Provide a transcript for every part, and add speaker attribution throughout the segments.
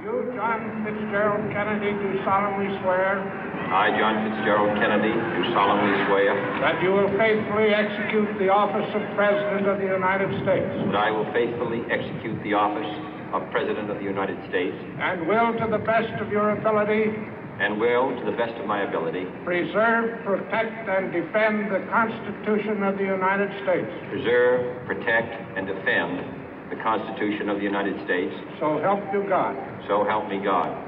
Speaker 1: You, John Fitzgerald Kennedy, do solemnly swear.
Speaker 2: I, John Fitzgerald Kennedy, do solemnly swear.
Speaker 1: That you will faithfully execute the office of President of the United States.
Speaker 2: That I will faithfully execute the office of President of the United States.
Speaker 1: And will, to the best of your ability.
Speaker 2: And will, to the best of my ability.
Speaker 1: Preserve, protect, and defend the Constitution of the United States.
Speaker 2: Preserve, protect, and defend the Constitution of the United States.
Speaker 1: So help you God.
Speaker 2: So help me God.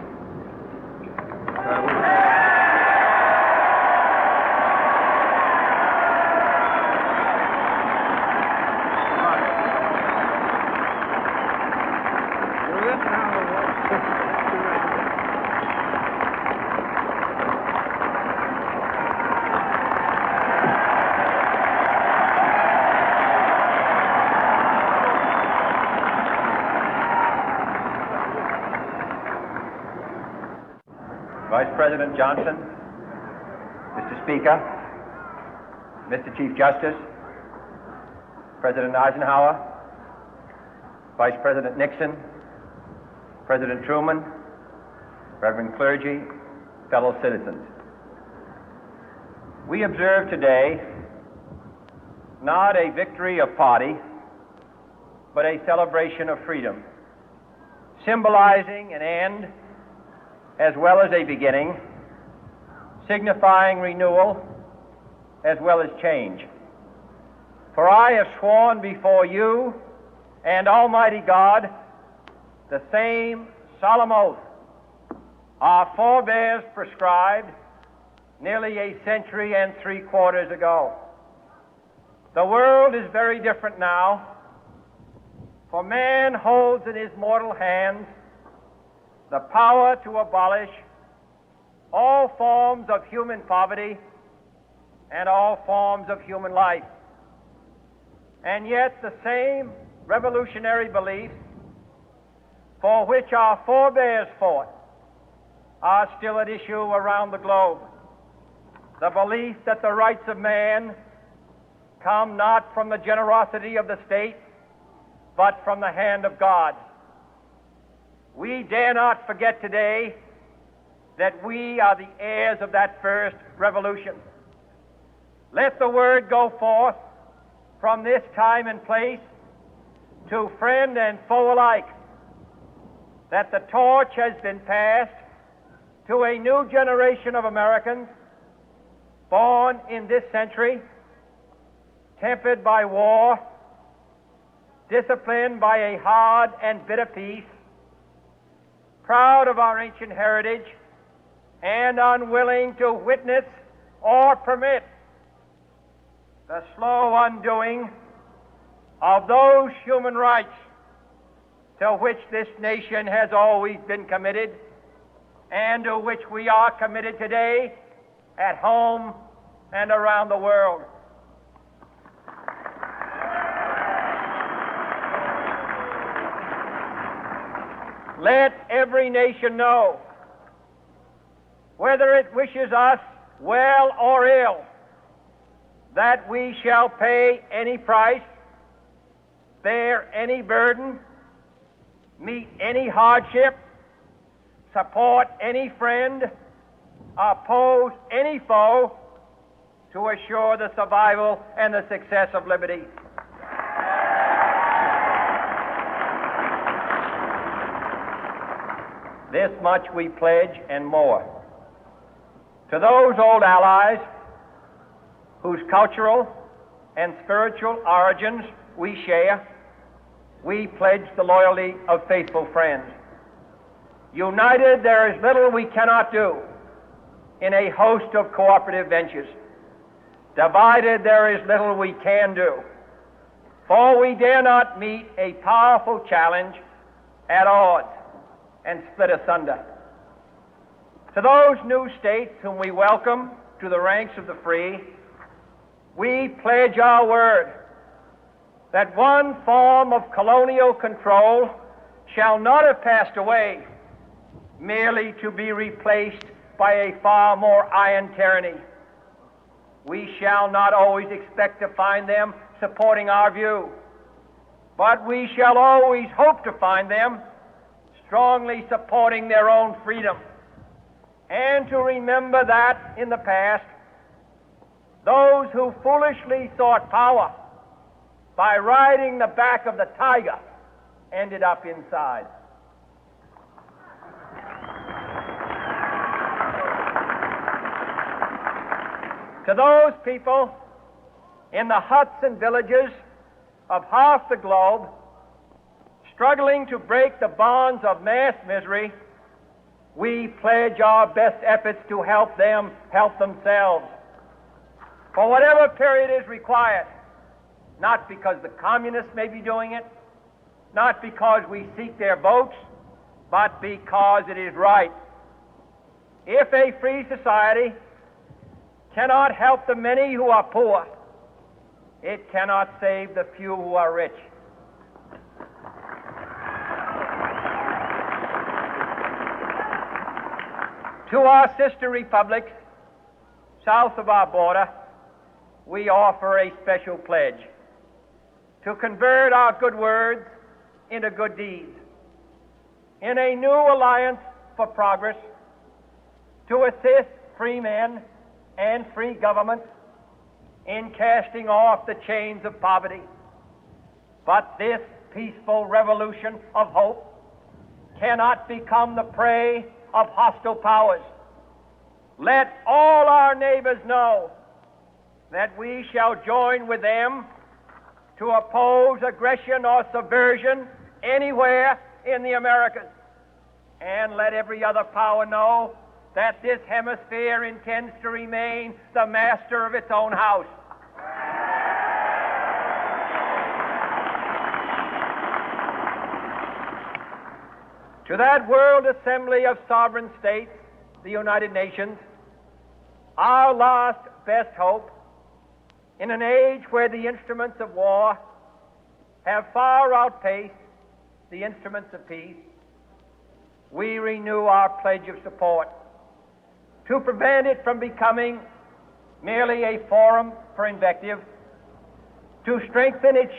Speaker 3: Vice President Johnson, Mr. Speaker, Mr. Chief Justice, President Eisenhower, Vice President Nixon, President Truman, Reverend clergy, fellow citizens. We observe today not a victory of party, but a celebration of freedom, symbolizing an end as well as a beginning, signifying renewal as well as change. For I have sworn before you and Almighty God the same solemn oath our forebears prescribed nearly a century and 3/4 ago. The world is very different now, for man holds in his mortal hands the power to abolish all forms of human poverty and all forms of human life. And yet the same revolutionary beliefs for which our forebears fought are still at issue around the globe. The belief that the rights of man come not from the generosity of the state, but from the hand of God. We dare not forget today that we are the heirs of that first revolution. Let the word go forth from this time and place to friend and foe alike that the torch has been passed to a new generation of Americans born in this century, tempered by war, disciplined by a hard and bitter peace, proud of our ancient heritage, and unwilling to witness or permit the slow undoing of those human rights to which this nation has always been committed and to which we are committed today at home and around the world. Let every nation know, whether it wishes us well or ill, that we shall pay any price, bear any burden, meet any hardship, support any friend, oppose any foe to assure the survival and the success of liberty. This much we pledge and more. To those old allies whose cultural and spiritual origins we share, we pledge the loyalty of faithful friends. United, there is little we cannot do in a host of cooperative ventures. Divided, there is little we can do, for we dare not meet a powerful challenge at odds and split asunder. To those new states whom we welcome to the ranks of the free, we pledge our word that one form of colonial control shall not have passed away, merely to be replaced by a far more iron tyranny. We shall not always expect to find them supporting our view, but we shall always hope to find them strongly supporting their own freedom, and to remember that in the past, those who foolishly sought power by riding the back of the tiger ended up inside. To those people in the huts and villages of half the globe struggling to break the bonds of mass misery, we pledge our best efforts to help them help themselves for whatever period is required, not because the communists may be doing it, not because we seek their votes, but because it is right. If a free society cannot help the many who are poor, it cannot save the few who are rich. To our sister republics south of our border, we offer a special pledge to convert our good words into good deeds, in a new alliance for progress, to assist free men and free governments in casting off the chains of poverty. But this peaceful revolution of hope cannot become the prey of hostile powers. Let all our neighbors know that we shall join with them to oppose aggression or subversion anywhere in the Americas. And let every other power know that this hemisphere intends to remain the master of its own house. To that World Assembly of Sovereign States, the United Nations, our last best hope, in an age where the instruments of war have far outpaced the instruments of peace, we renew our pledge of support to prevent it from becoming merely a forum for invective, to strengthen its